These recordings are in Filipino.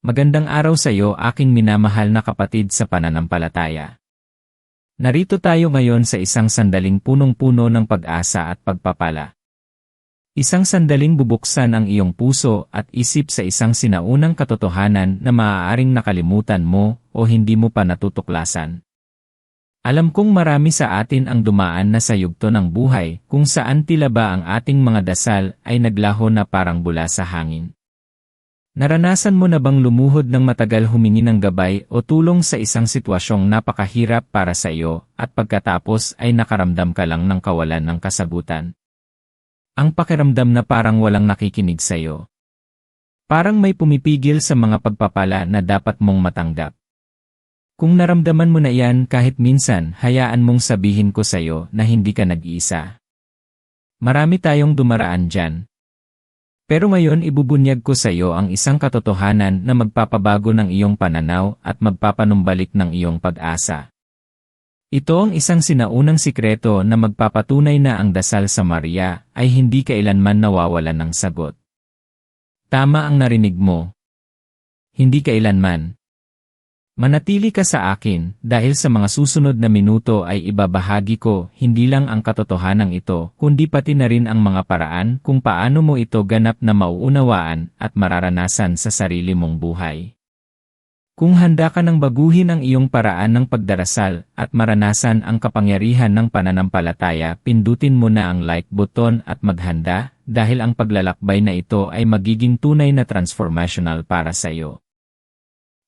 Magandang araw sa iyo, aking minamahal na kapatid sa pananampalataya. Narito tayo ngayon sa isang sandaling punong-puno ng pag-asa at pagpapala. Isang sandaling bubuksan ang iyong puso at isip sa isang sinaunang katotohanan na maaaring nakalimutan mo o hindi mo pa natutuklasan. Alam kong marami sa atin ang dumaan na sa yugto ng buhay kung saan tila ba ang ating mga dasal ay naglaho na parang bula sa hangin. Naranasan mo na bang lumuhod ng matagal humingi ng gabay o tulong sa isang sitwasyong napakahirap para sa iyo at pagkatapos ay nakaramdam ka lang ng kawalan ng kasagutan? Ang pakiramdam na parang walang nakikinig sa iyo. Parang may pumipigil sa mga pagpapala na dapat mong matanggap. Kung naramdaman mo na iyan kahit minsan, hayaan mong sabihin ko sa iyo na hindi ka nag-iisa. Marami tayong dumaraan dyan. Pero ngayon ibubunyag ko sa iyo ang isang katotohanan na magpapabago ng iyong pananaw at magpapanumbalik ng iyong pag-asa. Ito ang isang sinaunang sikreto na magpapatunay na ang dasal sa Maria ay hindi kailanman nawawalan ng sagot. Tama ang narinig mo. Hindi kailanman. Manatili ka sa akin dahil sa mga susunod na minuto ay ibabahagi ko hindi lang ang katotohanan ito kundi pati na rin ang mga paraan kung paano mo ito ganap na mauunawaan at mararanasan sa sarili mong buhay. Kung handa ka nang baguhin ang iyong paraan ng pagdarasal at maranasan ang kapangyarihan ng pananampalataya, pindutin mo na ang like button at maghanda dahil ang paglalakbay na ito ay magiging tunay na transformational para sa iyo.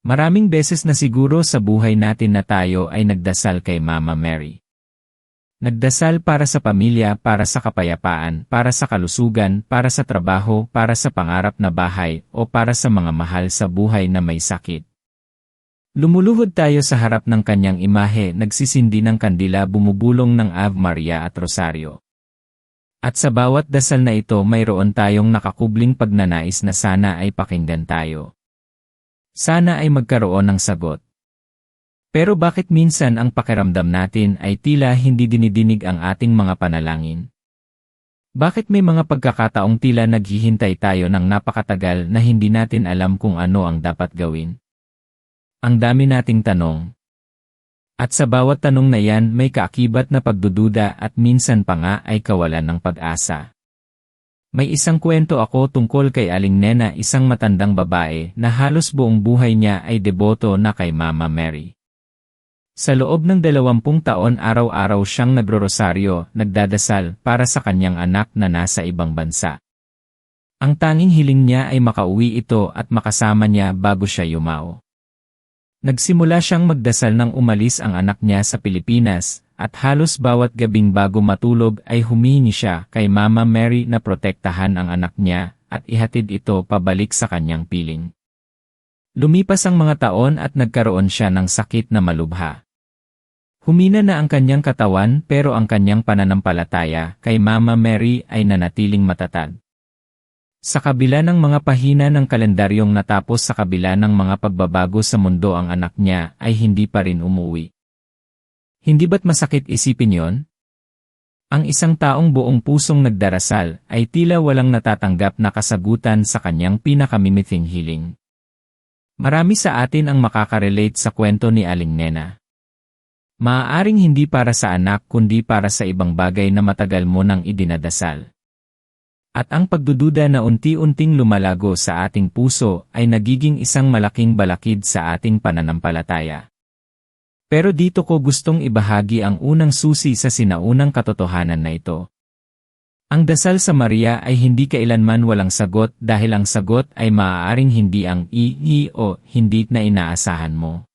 Maraming beses na siguro sa buhay natin na tayo ay nagdasal kay Mama Mary. Nagdasal para sa pamilya, para sa kapayapaan, para sa kalusugan, para sa trabaho, para sa pangarap na bahay, o para sa mga mahal sa buhay na may sakit. Lumuluhod tayo sa harap ng kanyang imahe, nagsisindi ng kandila, bumubulong ng Ave Maria at Rosario. At sa bawat dasal na ito mayroon tayong nakakubling pagnanais na sana ay pakinggan tayo. Sana ay magkaroon ng sagot. Pero bakit minsan ang pakiramdam natin ay tila hindi dinidinig ang ating mga panalangin? Bakit may mga pagkakataong tila naghihintay tayo ng napakatagal na hindi natin alam kung ano ang dapat gawin? Ang dami nating tanong. At sa bawat tanong na yan may kaakibat na pagdududa at minsan pa nga ay kawalan ng pag-asa. May isang kwento ako tungkol kay Aling Nena, isang matandang babae na halos buong buhay niya ay deboto na kay Mama Mary. Sa loob ng 20 taon araw-araw siyang nagrorosaryo, nagdadasal para sa kanyang anak na nasa ibang bansa. Ang tanging hiling niya ay makauwi ito at makasama niya bago siya yumao. Nagsimula siyang magdasal nang umalis ang anak niya sa Pilipinas, at halos bawat gabing bago matulog ay humihingi siya kay Mama Mary na protektahan ang anak niya at ihatid ito pabalik sa kanyang piling. Lumipas ang mga taon at nagkaroon siya ng sakit na malubha. Humina na ang kanyang katawan pero ang kanyang pananampalataya kay Mama Mary ay nanatiling matatag. Sa kabila ng mga pahina ng kalendaryong natapos, sa kabila ng mga pagbabago sa mundo, ang anak niya ay hindi pa rin umuwi. Hindi ba't masakit isipin yon? Ang isang taong buong pusong nagdarasal ay tila walang natatanggap na kasagutan sa kanyang pinakamimithing hiling. Marami sa atin ang makakarelate sa kwento ni Aling Nena. Maaaring hindi para sa anak kundi para sa ibang bagay na matagal mo nang idinadasal. At ang pagdududa na unti-unting lumalago sa ating puso ay nagiging isang malaking balakid sa ating pananampalataya. Pero dito ko gustong ibahagi ang unang susi sa sinaunang katotohanan na ito. Ang dasal sa Maria ay hindi kailanman walang sagot dahil ang sagot ay maaaring hindi ang o hindi na inaasahan mo.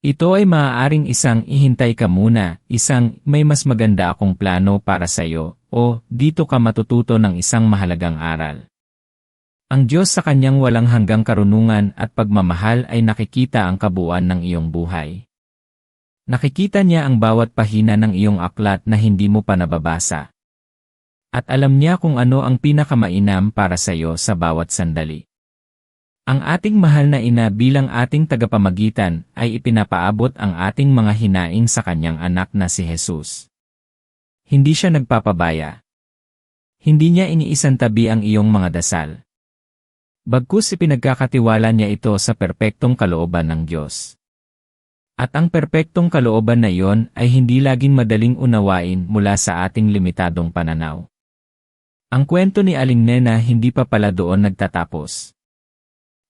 Ito ay maaaring isang ihintay ka muna, isang may mas maganda akong plano para sa iyo, o dito ka matututo ng isang mahalagang aral. Ang Diyos sa kanyang walang hanggang karunungan at pagmamahal ay nakikita ang kabuuan ng iyong buhay. Nakikita niya ang bawat pahina ng iyong aklat na hindi mo pa nababasa. At alam niya kung ano ang pinakamainam para sa iyo sa bawat sandali. Ang ating mahal na ina bilang ating tagapamagitan ay ipinapaabot ang ating mga hinaing sa kanyang anak na si Jesus. Hindi siya nagpapabaya. Hindi niya iniisantabi ang iyong mga dasal. Bagkus ipinagkakatiwala niya ito sa perpektong kalooban ng Diyos. At ang perpektong kalooban na iyon ay hindi laging madaling unawain mula sa ating limitadong pananaw. Ang kwento ni Aling Nena hindi pa pala doon nagtatapos.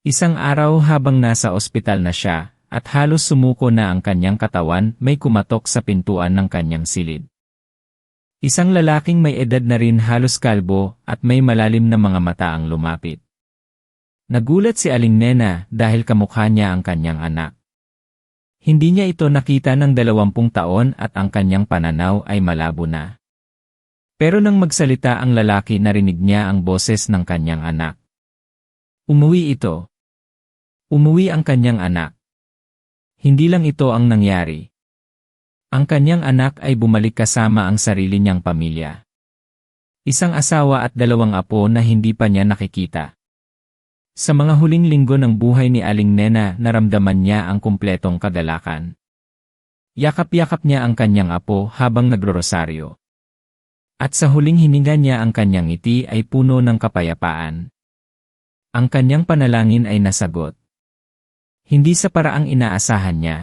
Isang araw habang nasa ospital na siya, at halos sumuko na ang kanyang katawan, may kumatok sa pintuan ng kanyang silid. Isang lalaking may edad na rin, halos kalbo, at may malalim na mga mata ang lumapit. Nagulat si Aling Nena dahil kamukha niya ang kanyang anak. Hindi niya ito nakita ng 20 taon at ang kanyang pananaw ay malabo na. Pero nang magsalita ang lalaki, narinig niya ang boses ng kanyang anak. Umuwi ito. Umuwi ang kanyang anak. Hindi lang ito ang nangyari. Ang kanyang anak ay bumalik kasama ang sarili niyang pamilya. Isang asawa at 2 apo na hindi pa niya nakikita. Sa mga huling linggo ng buhay ni Aling Nena, naramdaman niya ang kumpletong kagalakan. Yakap-yakap niya ang kanyang apo habang nagro-rosaryo. At sa huling hininga niya, ang kanyang ngiti ay puno ng kapayapaan. Ang kanyang panalangin ay nasagot. Hindi sa paraang inaasahan niya.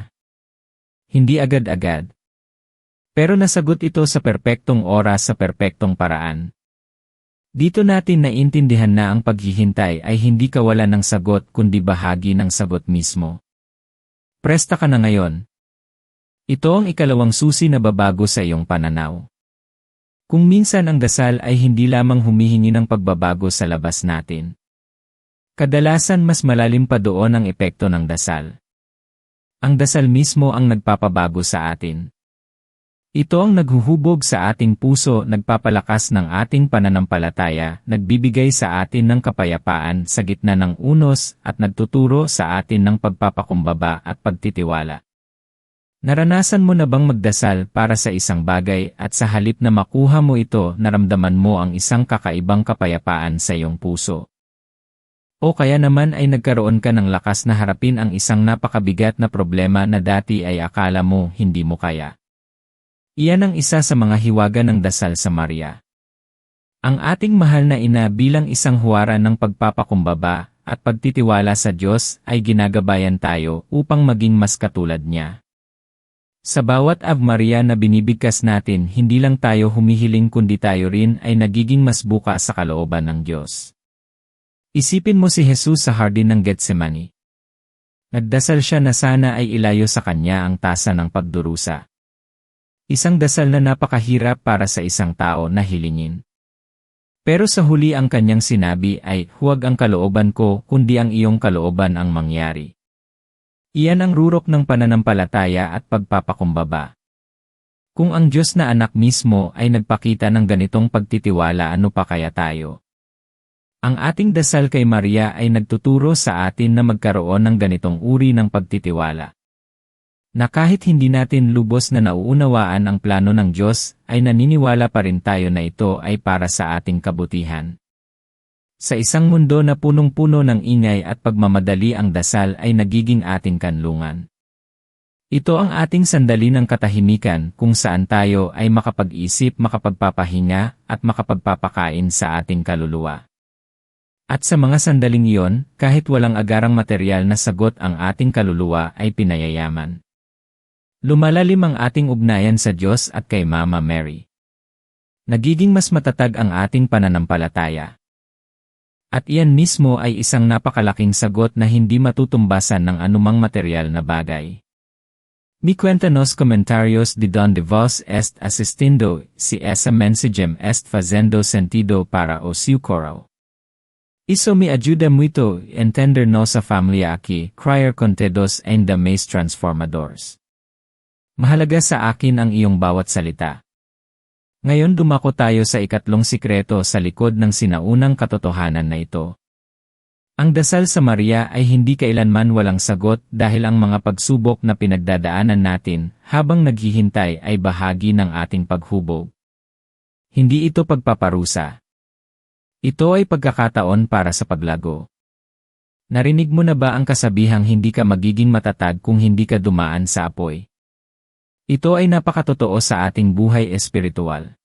Hindi agad-agad. Pero nasagot ito sa perpektong oras, sa perpektong paraan. Dito natin naiintindihan na ang paghihintay ay hindi kawalan ng sagot kundi bahagi ng sagot mismo. Presta ka na ngayon. Ito ang ikalawang susi na babago sa iyong pananaw. Kung minsan ang dasal ay hindi lamang humihingi ng pagbabago sa labas natin. Kadalasan mas malalim pa doon ang epekto ng dasal. Ang dasal mismo ang nagpapabago sa atin. Ito ang naghuhubog sa ating puso, nagpapalakas ng ating pananampalataya, nagbibigay sa atin ng kapayapaan sa gitna ng unos at nagtuturo sa atin ng pagpapakumbaba at pagtitiwala. Naranasan mo na bang magdasal para sa isang bagay at sa halip na makuha mo ito, naramdaman mo ang isang kakaibang kapayapaan sa iyong puso? O kaya naman ay nagkaroon ka ng lakas na harapin ang isang napakabigat na problema na dati ay akala mo hindi mo kaya? Iyan ang isa sa mga hiwaga ng dasal sa Maria. Ang ating mahal na ina bilang isang huwaran ng pagpapakumbaba at pagtitiwala sa Diyos ay ginagabayan tayo upang maging mas katulad niya. Sa bawat Ave Maria na binibigkas natin, hindi lang tayo humihiling kundi tayo rin ay nagiging mas bukas sa kalooban ng Diyos. Isipin mo si Jesus sa hardin ng Getsemani. Nagdasal siya na sana ay ilayo sa kanya ang tasa ng pagdurusa. Isang dasal na napakahirap para sa isang tao na hilingin. Pero sa huli ang kanyang sinabi ay, huwag ang kalooban ko kundi ang iyong kalooban ang mangyari. Iyan ang rurok ng pananampalataya at pagpapakumbaba. Kung ang Diyos na anak mismo ay nagpakita ng ganitong pagtitiwala, ano pa kaya tayo? Ang ating dasal kay Maria ay nagtuturo sa atin na magkaroon ng ganitong uri ng pagtitiwala. Na kahit hindi natin lubos na nauunawaan ang plano ng Diyos, ay naniniwala pa rin tayo na ito ay para sa ating kabutihan. Sa isang mundo na punong-puno ng ingay at pagmamadali, ang dasal ay nagiging ating kanlungan. Ito ang ating sandali ng katahimikan kung saan tayo ay makapag-isip, makapagpapahinga, at makapagpapakain sa ating kaluluwa. At sa mga sandaling iyon, kahit walang agarang material na sagot, ang ating kaluluwa ay pinayayaman. Lumalalim ang ating ugnayan sa Diyos at kay Mama Mary. Nagiging mas matatag ang ating pananampalataya. At iyan mismo ay isang napakalaking sagot na hindi matutumbasan ng anumang material na bagay. Mi cuéntanos comentarios de donde vos est asistindo, si esa mensagem est fazendo sentido para o seu coro. Isso me ayuda muito entender nossa familia aqui, criar contedos ainda mais transformadores. Mahalaga sa akin ang iyong bawat salita. Ngayon dumako tayo sa ikatlong sikreto sa likod ng sinaunang katotohanan na ito. Ang dasal sa Maria ay hindi kailanman walang sagot dahil ang mga pagsubok na pinagdadaanan natin habang naghihintay ay bahagi ng ating paghubog. Hindi ito pagpaparusa. Ito ay pagkakataon para sa paglago. Narinig mo na ba ang kasabihang hindi ka magiging matatag kung hindi ka dumaan sa apoy? Ito ay napakatotoo sa ating buhay espiritual.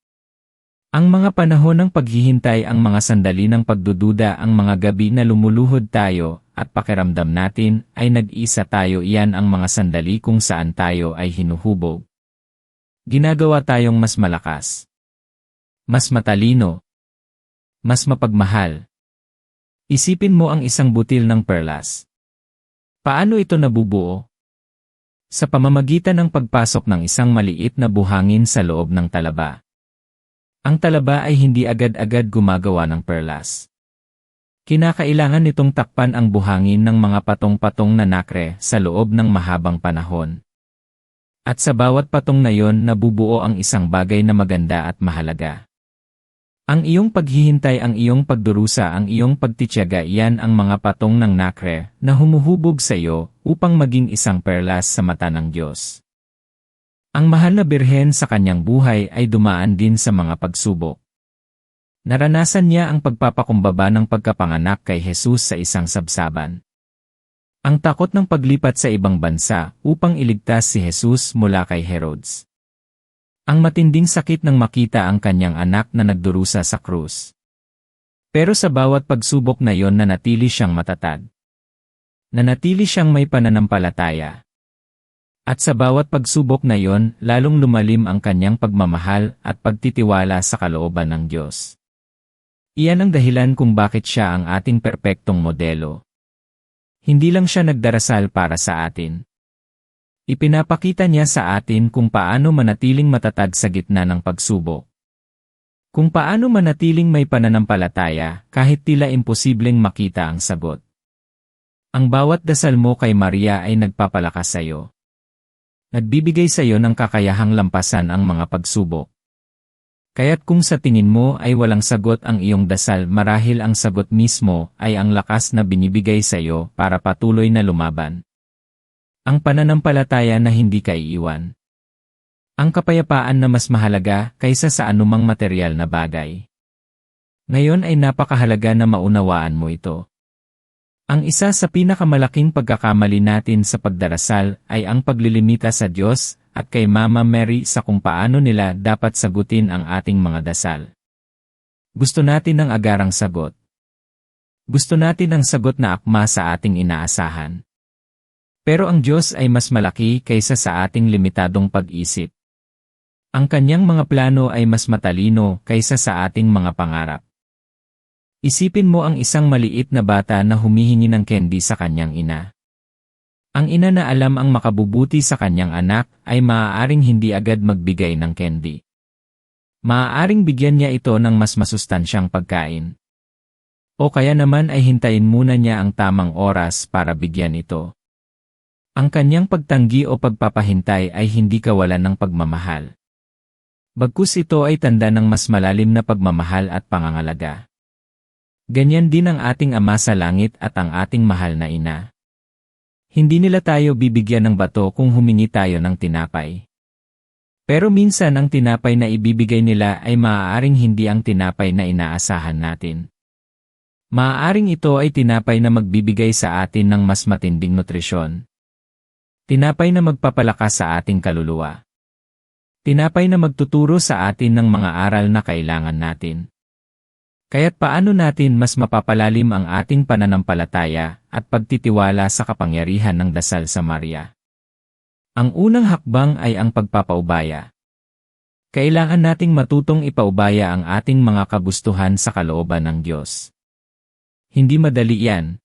Ang mga panahon ng paghihintay, ang mga sandali ng pagdududa, ang mga gabi na lumuluhod tayo, at pakiramdam natin ay nag-isa tayo, iyan ang mga sandali kung saan tayo ay hinuhubog. Ginagawa tayong mas malakas, mas matalino, mas mapagmahal. Isipin mo ang isang butil ng perlas. Paano ito nabubuo? Sa pamamagitan ng pagpasok ng isang maliit na buhangin sa loob ng talaba. Ang talaba ay hindi agad-agad gumagawa ng perlas. Kinakailangan nitong takpan ang buhangin ng mga patong-patong na nacre sa loob ng mahabang panahon. At sa bawat patong na yon nabubuo ang isang bagay na maganda at mahalaga. Ang iyong paghihintay, ang iyong pagdurusa, ang iyong pagtitiyaga, iyan ang mga patong ng nacre na humuhubog sa iyo upang maging isang perlas sa mata ng Diyos. Ang mahal na birhen sa kanyang buhay ay dumaan din sa mga pagsubok. Naranasan niya ang pagpapakumbaba ng pagkapanganak kay Jesus sa isang sabsaban. Ang takot ng paglipat sa ibang bansa upang iligtas si Jesus mula kay Herodes. Ang matinding sakit ng makita ang kanyang anak na nagdurusa sa krus. Pero sa bawat pagsubok na yon nanatili siyang matatag. Nanatili siyang may pananampalataya. At sa bawat pagsubok na yon, lalong lumalim ang kanyang pagmamahal at pagtitiwala sa kalooban ng Diyos. Iyan ang dahilan kung bakit siya ang ating perpektong modelo. Hindi lang siya nagdarasal para sa atin. Ipinapakita niya sa atin kung paano manatiling matatag sa gitna ng pagsubok. Kung paano manatiling may pananampalataya kahit tila imposibleng makita ang sagot. Ang bawat dasal mo kay Maria ay nagpapalakas sa iyo. Nagbibigay sa iyo ng kakayahang lampasan ang mga pagsubok. Kaya't kung sa tingin mo ay walang sagot ang iyong dasal, marahil ang sagot mismo ay ang lakas na binibigay sa iyo para patuloy na lumaban. Ang pananampalataya na hindi ka iiwan. Ang kapayapaan na mas mahalaga kaysa sa anumang material na bagay. Ngayon ay napakahalaga na maunawaan mo ito. Ang isa sa pinakamalaking pagkakamali natin sa pagdarasal ay ang paglilimita sa Diyos at kay Mama Mary sa kung paano nila dapat sagutin ang ating mga dasal. Gusto natin ng agarang sagot. Gusto natin ang sagot na akma sa ating inaasahan. Pero ang Diyos ay mas malaki kaysa sa ating limitadong pag-isip. Ang kanyang mga plano ay mas matalino kaysa sa ating mga pangarap. Isipin mo ang isang maliit na bata na humihingi ng candy sa kanyang ina. Ang ina na alam ang makabubuti sa kanyang anak ay maaaring hindi agad magbigay ng candy. Maaaring bigyan niya ito ng mas masustansyang pagkain. O kaya naman ay hintayin muna niya ang tamang oras para bigyan ito. Ang kanyang pagtanggi o pagpapahintay ay hindi kawalan ng pagmamahal. Bagkus ito ay tanda ng mas malalim na pagmamahal at pangangalaga. Ganyan din ang ating Ama sa langit at ang ating mahal na ina. Hindi nila tayo bibigyan ng bato kung humingi tayo ng tinapay. Pero minsan ang tinapay na ibibigay nila ay maaaring hindi ang tinapay na inaasahan natin. Maaaring ito ay tinapay na magbibigay sa atin ng mas matinding nutrisyon. Tinapay na magpapalakas sa ating kaluluwa. Tinapay na magtuturo sa atin ng mga aral na kailangan natin. Kaya't paano natin mas mapapalalim ang ating pananampalataya at pagtitiwala sa kapangyarihan ng dasal sa Maria? Ang unang hakbang ay ang pagpapaubaya. Kailangan nating matutong ipaubaya ang ating mga kagustuhan sa kalooban ng Diyos. Hindi madali yan.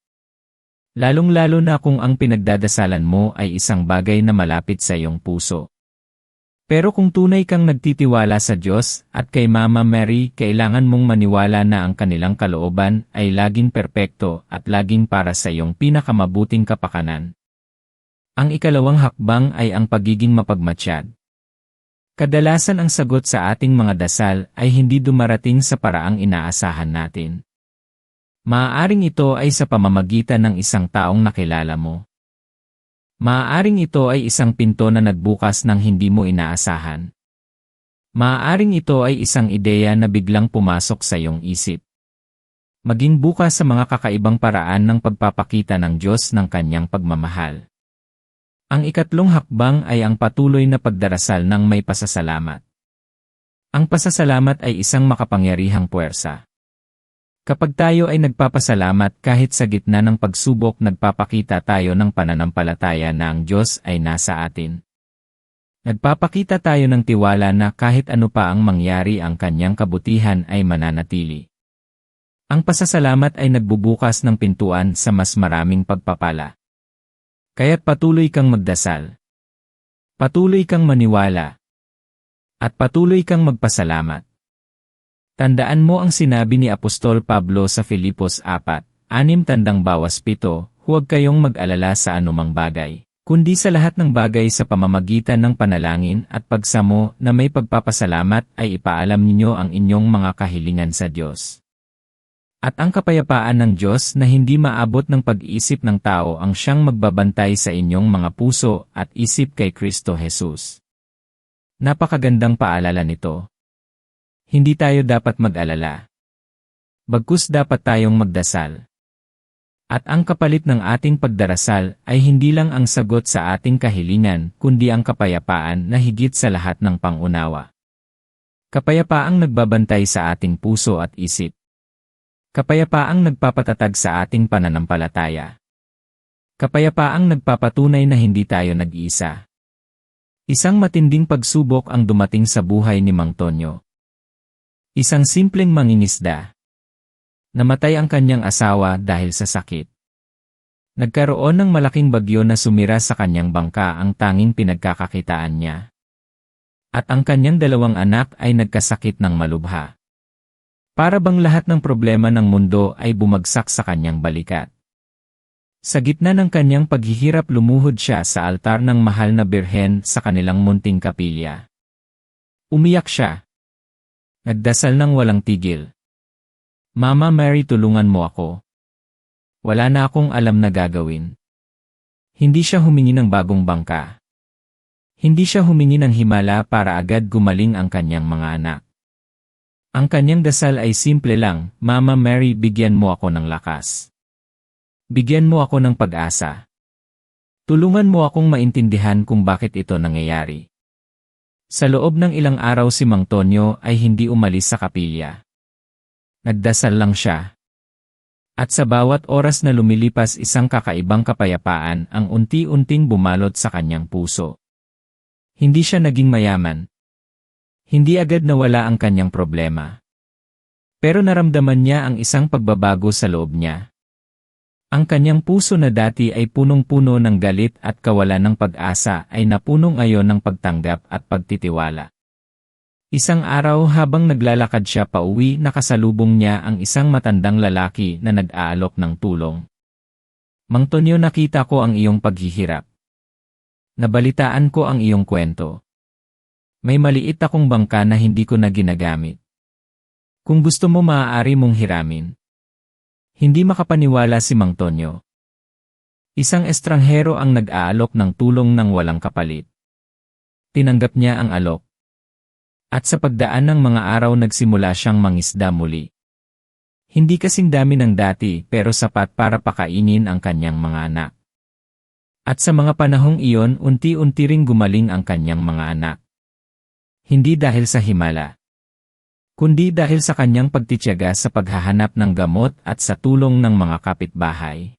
Lalong-lalo na kung ang pinagdadasalan mo ay isang bagay na malapit sa iyong puso. Pero kung tunay kang nagtitiwala sa Diyos at kay Mama Mary, kailangan mong maniwala na ang kanilang kalooban ay laging perpekto at laging para sa iyong pinakamabuting kapakanan. Ang ikalawang hakbang ay ang pagiging mapagmatsyag. Kadalasan ang sagot sa ating mga dasal ay hindi dumarating sa paraang inaasahan natin. Maaaring ito ay sa pamamagitan ng isang taong nakilala mo. Maaaring ito ay isang pinto na nagbukas ng hindi mo inaasahan. Maaaring ito ay isang ideya na biglang pumasok sa iyong isip. Maging bukas sa mga kakaibang paraan ng pagpapakita ng Diyos ng kanyang pagmamahal. Ang ikatlong hakbang ay ang patuloy na pagdarasal ng may pasasalamat. Ang pasasalamat ay isang makapangyarihang puwersa. Kapag tayo ay nagpapasalamat kahit sa gitna ng pagsubok, nagpapakita tayo ng pananampalataya na ang Diyos ay nasa atin. Nagpapakita tayo ng tiwala na kahit ano pa ang mangyari, ang kanyang kabutihan ay mananatili. Ang pasasalamat ay nagbubukas ng pintuan sa mas maraming pagpapala. Kaya't patuloy kang magdasal. Patuloy kang maniwala. At patuloy kang magpasalamat. Tandaan mo ang sinabi ni Apostol Pablo sa Filipos 4:6, huwag kayong mag-alala sa anumang bagay, kundi sa lahat ng bagay sa pamamagitan ng panalangin at pagsamo na may pagpapasalamat ay ipaalam ninyo ang inyong mga kahilingan sa Diyos. At ang kapayapaan ng Diyos na hindi maabot ng pag-iisip ng tao ang siyang magbabantay sa inyong mga puso at isip kay Kristo Jesus. Napakagandang paalala nito. Hindi tayo dapat mag-alala. Bagkus dapat tayong magdasal. At ang kapalit ng ating pagdarasal ay hindi lang ang sagot sa ating kahilingan, kundi ang kapayapaan na higit sa lahat ng pangunawa. Kapayapaang nagbabantay sa ating puso at isip. Kapayapaang nagpapatatag sa ating pananampalataya. Kapayapaang nagpapatunay na hindi tayo nag-iisa. Isang matinding pagsubok ang dumating sa buhay ni Mang Tonyo. Isang simpleng mangingisda. Namatay ang kanyang asawa dahil sa sakit. Nagkaroon ng malaking bagyo na sumira sa kanyang bangka, ang tanging pinagkakakitaan niya. At ang kanyang 2 anak ay nagkasakit ng malubha. Para bang lahat ng problema ng mundo ay bumagsak sa kanyang balikat. Sa gitna ng kanyang paghihirap, lumuhod siya sa altar ng mahal na birhen sa kanilang munting kapilya. Umiyak siya. Nagdasal ng walang tigil. Mama Mary, tulungan mo ako. Wala na akong alam na gagawin. Hindi siya humingi ng bagong bangka. Hindi siya humingi ng himala para agad gumaling ang kanyang mga anak. Ang kanyang dasal ay simple lang, Mama Mary, bigyan mo ako ng lakas. Bigyan mo ako ng pag-asa. Tulungan mo akong maintindihan kung bakit ito nangyayari. Sa loob ng ilang araw si Mang Tonyo ay hindi umalis sa kapilya. Nagdasal lang siya. At sa bawat oras na lumilipas, isang kakaibang kapayapaan ang unti-unting bumalot sa kanyang puso. Hindi siya naging mayaman. Hindi agad nawala ang kanyang problema. Pero naramdaman niya ang isang pagbabago sa loob niya. Ang kanyang puso na dati ay punong-puno ng galit at kawalan ng pag-asa ay napuno ngayon ng pagtanggap at pagtitiwala. Isang araw habang naglalakad siya pauwi, nakasalubong niya ang isang matandang lalaki na nag-aalok ng tulong. Mang Tonyo, nakita ko ang iyong paghihirap. Nabalitaan ko ang iyong kwento. May maliit akong bangka na hindi ko na ginagamit. Kung gusto mo, maaari mong hiramin. Hindi makapaniwala si Mang Tonyo. Isang estranghero ang nag-aalok ng tulong ng walang kapalit. Tinanggap niya ang alok. At sa pagdaan ng mga araw, nagsimula siyang mangisda muli. Hindi kasing dami ng dati, pero sapat para pakainin ang kanyang mga anak. At sa mga panahong iyon, unti-unti ring gumaling ang kanyang mga anak. Hindi dahil sa himala, kundi dahil sa kanyang pagtitiyaga sa paghahanap ng gamot at sa tulong ng mga kapitbahay.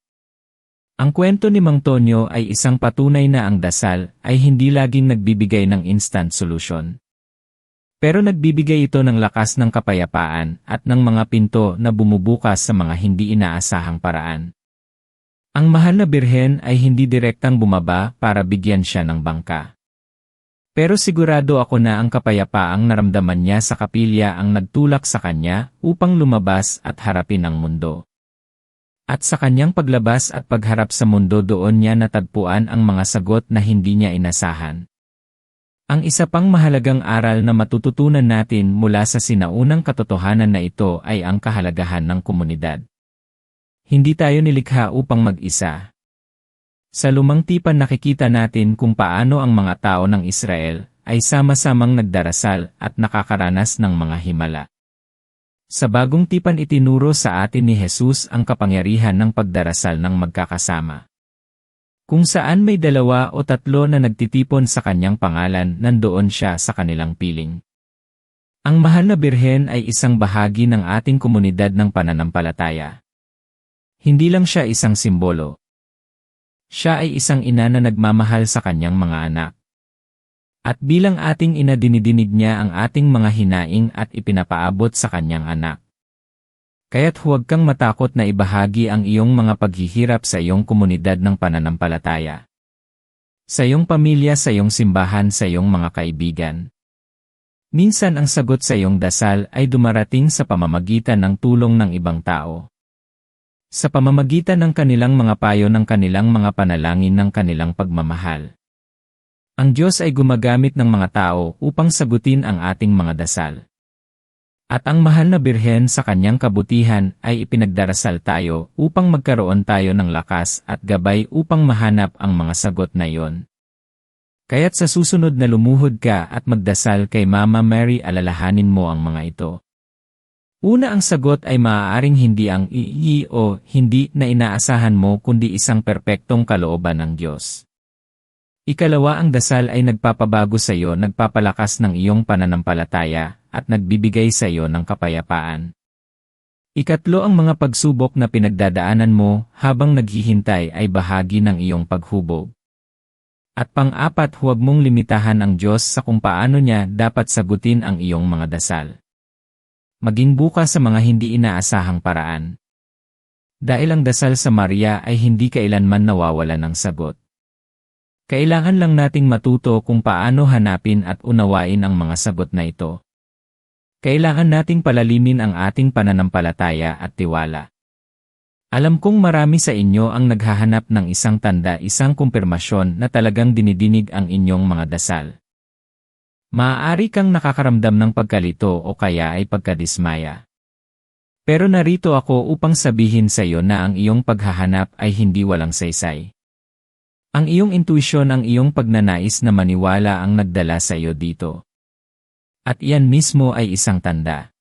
Ang kwento ni Mang Tonyo ay isang patunay na ang dasal ay hindi laging nagbibigay ng instant solution. Pero nagbibigay ito ng lakas ng kapayapaan at ng mga pinto na bumubukas sa mga hindi inaasahang paraan. Ang mahal na birhen ay hindi direktang bumaba para bigyan siya ng bangka. Pero sigurado ako na ang kapayapaang naramdaman niya sa kapilya ang nagtulak sa kanya upang lumabas at harapin ang mundo. At sa kanyang paglabas at pagharap sa mundo, doon niya natagpuan ang mga sagot na hindi niya inasahan. Ang isa pang mahalagang aral na matututunan natin mula sa sinaunang katotohanan na ito ay ang kahalagahan ng komunidad. Hindi tayo nilikha upang mag-isa. Sa Lumang Tipan nakikita natin kung paano ang mga tao ng Israel ay sama-samang nagdarasal at nakakaranas ng mga himala. Sa Bagong Tipan itinuro sa atin ni Jesus ang kapangyarihan ng pagdarasal ng magkakasama. Kung saan may 2 o 3 na nagtitipon sa kanyang pangalan, nandoon siya sa kanilang piling. Ang mahal na birhen ay isang bahagi ng ating komunidad ng pananampalataya. Hindi lang siya isang simbolo. Siya ay isang ina na nagmamahal sa kanyang mga anak. At bilang ating ina, dinidinig niya ang ating mga hinaing at ipinapaabot sa kanyang anak. Kaya't huwag kang matakot na ibahagi ang iyong mga paghihirap sa iyong komunidad ng pananampalataya. Sa iyong pamilya, sa iyong simbahan, sa iyong mga kaibigan. Minsan ang sagot sa iyong dasal ay dumarating sa pamamagitan ng tulong ng ibang tao. Sa pamamagitan ng kanilang mga payo, ng kanilang mga panalangin, ng kanilang pagmamahal. Ang Diyos ay gumagamit ng mga tao upang sagutin ang ating mga dasal. At ang mahal na birhen sa kanyang kabutihan ay ipinagdarasal tayo upang magkaroon tayo ng lakas at gabay upang mahanap ang mga sagot na iyon. Kaya't sa susunod na lumuhod ka at magdasal kay Mama Mary, alalahanin mo ang mga ito. Una, ang sagot ay maaaring hindi ang o hindi na inaasahan mo, kundi isang perpektong kalooban ng Diyos. Ikalawa, ang dasal ay nagpapabago sa iyo, nagpapalakas ng iyong pananampalataya, at nagbibigay sa iyo ng kapayapaan. Ikatlo, ang mga pagsubok na pinagdadaanan mo habang naghihintay ay bahagi ng iyong paghubog. At pang-apat, huwag mong limitahan ang Diyos sa kung paano niya dapat sagutin ang iyong mga dasal. Maging bukas sa mga hindi inaasahang paraan. Dahil ang dasal sa Maria ay hindi kailanman nawawala ng sagot. Kailangan lang nating matuto kung paano hanapin at unawain ang mga sagot na ito. Kailangan nating palalimin ang ating pananampalataya at tiwala. Alam kong marami sa inyo ang naghahanap ng isang tanda, isang kumpirmasyon na talagang dinidinig ang inyong mga dasal. Maaari kang nakakaramdam ng pagkalito o kaya ay pagkadismaya. Pero narito ako upang sabihin sa iyo na ang iyong paghahanap ay hindi walang saysay. Ang iyong intuisyon, ang iyong pagnanais na maniwala ang nagdala sa iyo dito. At iyan mismo ay isang tanda.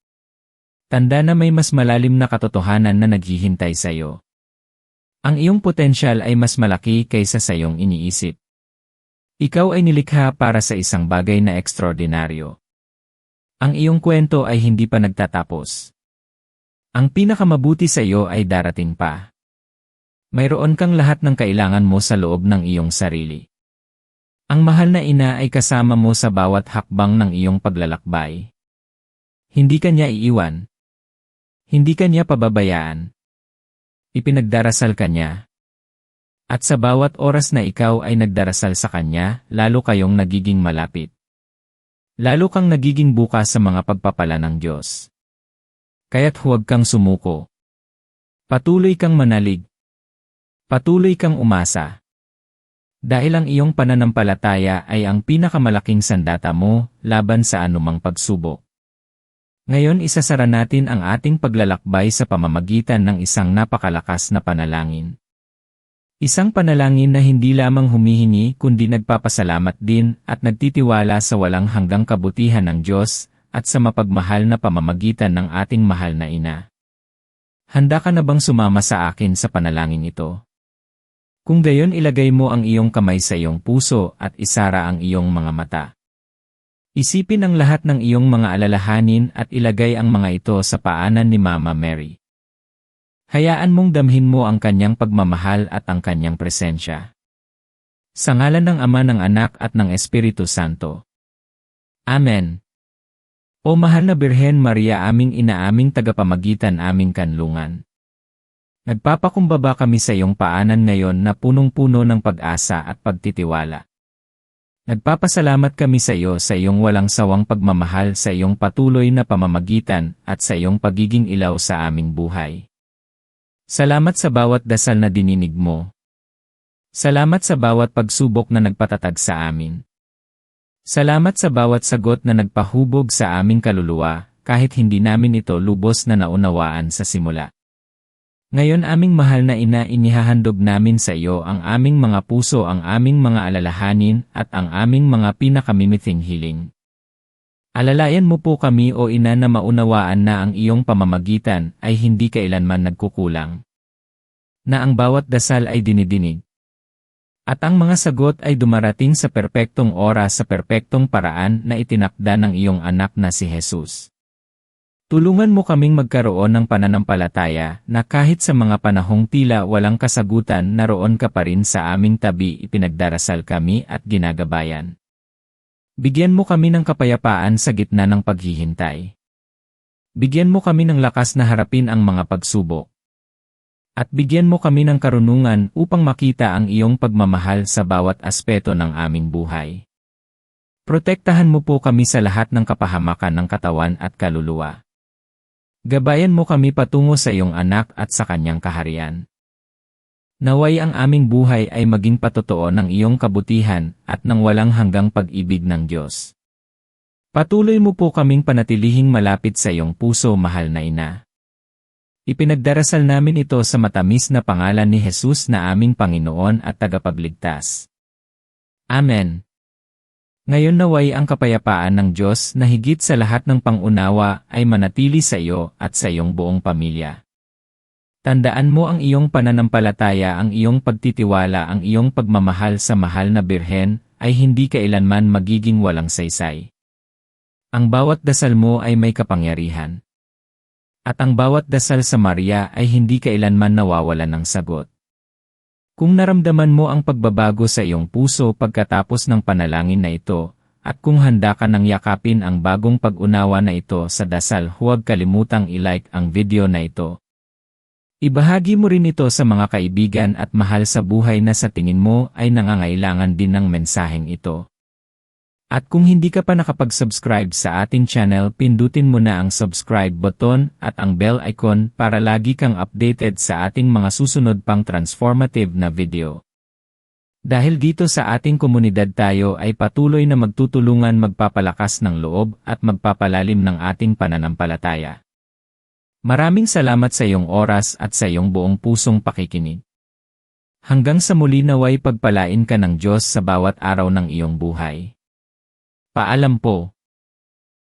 Tanda na may mas malalim na katotohanan na naghihintay sa iyo. Ang iyong potensyal ay mas malaki kaysa sa iyong iniisip. Ikaw ay nilikha para sa isang bagay na ekstraordinaryo. Ang iyong kwento ay hindi pa nagtatapos. Ang pinakamabuti sa iyo ay darating pa. Mayroon kang lahat ng kailangan mo sa loob ng iyong sarili. Ang mahal na ina ay kasama mo sa bawat hakbang ng iyong paglalakbay. Hindi ka niya iiwan. Hindi ka niya pababayaan. Ipinagdarasal ka niya. At sa bawat oras na ikaw ay nagdarasal sa kanya, lalo kayong nagiging malapit. Lalo kang nagiging bukas sa mga pagpapala ng Diyos. Kaya't huwag kang sumuko. Patuloy kang manalig. Patuloy kang umasa. Dahil ang iyong pananampalataya ay ang pinakamalaking sandata mo laban sa anumang pagsubok. Ngayon, isasara natin ang ating paglalakbay sa pamamagitan ng isang napakalakas na panalangin. Isang panalangin na hindi lamang humihingi kundi nagpapasalamat din at nagtitiwala sa walang hanggang kabutihan ng Diyos at sa mapagmahal na pamamagitan ng ating mahal na ina. Handa ka na bang sumama sa akin sa panalangin ito? Kung gayon, ilagay mo ang iyong kamay sa iyong puso at isara ang iyong mga mata. Isipin ang lahat ng iyong mga alalahanin at ilagay ang mga ito sa paanan ni Mama Mary. Hayaan mong damhin mo ang kanyang pagmamahal at ang kanyang presensya. Sa ngalan ng Ama, ng Anak at ng Espiritu Santo. Amen. O mahal na Birhen Maria, aming ina, aming tagapamagitan, aming kanlungan. Nagpapakumbaba kami sa iyong paanan ngayon na punong-puno ng pag-asa at pagtitiwala. Nagpapasalamat kami sa iyo sa iyong walang sawang pagmamahal, sa iyong patuloy na pamamagitan at sa iyong pagiging ilaw sa aming buhay. Salamat sa bawat dasal na dininig mo. Salamat sa bawat pagsubok na nagpatatag sa amin. Salamat sa bawat sagot na nagpahubog sa aming kaluluwa, kahit hindi namin ito lubos na naunawaan sa simula. Ngayon, aming mahal na ina, inihahandog namin sa iyo ang aming mga puso, ang aming mga alalahanin at ang aming mga pinakamimithing hiling. Alalayan mo po kami, o ina, na maunawaan na ang iyong pamamagitan ay hindi kailanman nagkukulang. Na ang bawat dasal ay dinidinig. At ang mga sagot ay dumarating sa perpektong oras sa perpektong paraan na itinakda ng iyong anak na si Jesus. Tulungan mo kaming magkaroon ng pananampalataya na kahit sa mga panahong tila walang kasagutan naroon ka pa rin sa aming tabi, ipinagdarasal kami at ginagabayan. Bigyan mo kami ng kapayapaan sa gitna ng paghihintay. Bigyan mo kami ng lakas na harapin ang mga pagsubok. At bigyan mo kami ng karunungan upang makita ang iyong pagmamahal sa bawat aspeto ng aming buhay. Protektahan mo po kami sa lahat ng kapahamakan ng katawan at kaluluwa. Gabayan mo kami patungo sa iyong anak at sa kanyang kaharian. Naway ang aming buhay ay maging patotoo ng iyong kabutihan at ng walang hanggang pag-ibig ng Diyos. Patuloy mo po kaming panatilihing malapit sa iyong puso, mahal na Ina. Ipinagdarasal namin ito sa matamis na pangalan ni Jesus na aming Panginoon at Tagapagligtas. Amen. Ngayon naway ang kapayapaan ng Diyos na higit sa lahat ng pangunawa ay manatili sa iyo at sa iyong buong pamilya. Tandaan mo ang iyong pananampalataya, ang iyong pagtitiwala, ang iyong pagmamahal sa mahal na Birhen ay hindi kailanman magiging walang saysay. Ang bawat dasal mo ay may kapangyarihan. At ang bawat dasal sa Maria ay hindi kailanman nawawalan ng sagot. Kung naramdaman mo ang pagbabago sa iyong puso pagkatapos ng panalangin na ito, at kung handa ka nang yakapin ang bagong pag-unawa na ito sa dasal, huwag kalimutang i-like ang video na ito. Ibahagi mo rin ito sa mga kaibigan at mahal sa buhay na sa tingin mo ay nangangailangan din ng mensaheng ito. At kung hindi ka pa nakapag-subscribe sa ating channel, pindutin mo na ang subscribe button at ang bell icon para lagi kang updated sa ating mga susunod pang transformative na video. Dahil dito sa ating komunidad tayo ay patuloy na magtutulungan, magpapalakas ng loob at magpapalalim ng ating pananampalataya. Maraming salamat sa iyong oras at sa iyong buong pusong pakikinig. Hanggang sa muli, naway pagpalain ka ng Diyos sa bawat araw ng iyong buhay. Paalam po.